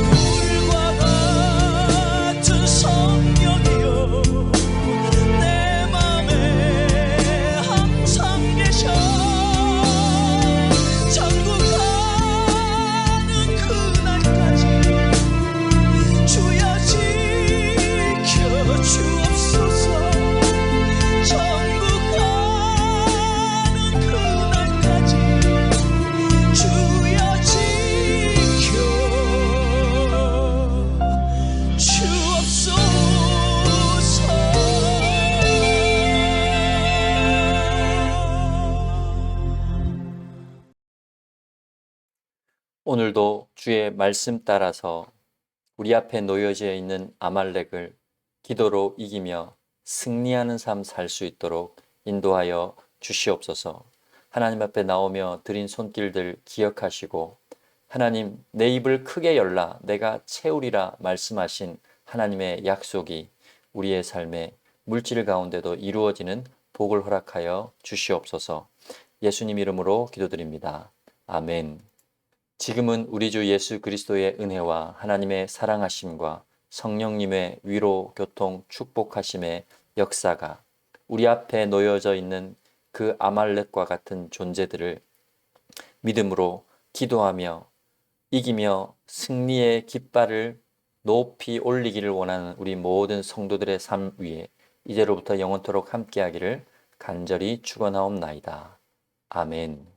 [SPEAKER 5] 불과 같은 성령이여 내 맘에 항상 계셔. 천국 가는 그날까지 주여 지켜 주옵소서. 천국 가는 그날까지 주여 지켜 주옵소서.
[SPEAKER 1] 오늘도 주의 말씀 따라서 우리 앞에 놓여져 있는 아말렉을 기도로 이기며 승리하는 삶 살 수 있도록 인도하여 주시옵소서. 하나님 앞에 나오며 드린 손길들 기억하시고 하나님 내 입을 크게 열라 내가 채우리라 말씀하신 하나님의 약속이 우리의 삶에 물질 가운데도 이루어지는 복을 허락하여 주시옵소서. 예수님 이름으로 기도드립니다. 아멘. 지금은 우리 주 예수 그리스도의 은혜와 하나님의 사랑하심과 성령님의 위로, 교통, 축복하심의 역사가 우리 앞에 놓여져 있는 그 아말렉과 같은 존재들을 믿음으로 기도하며 이기며 승리의 깃발을 높이 올리기를 원하는 우리 모든 성도들의 삶 위에 이제로부터 영원토록 함께하기를 간절히 축원하옵나이다. 아멘.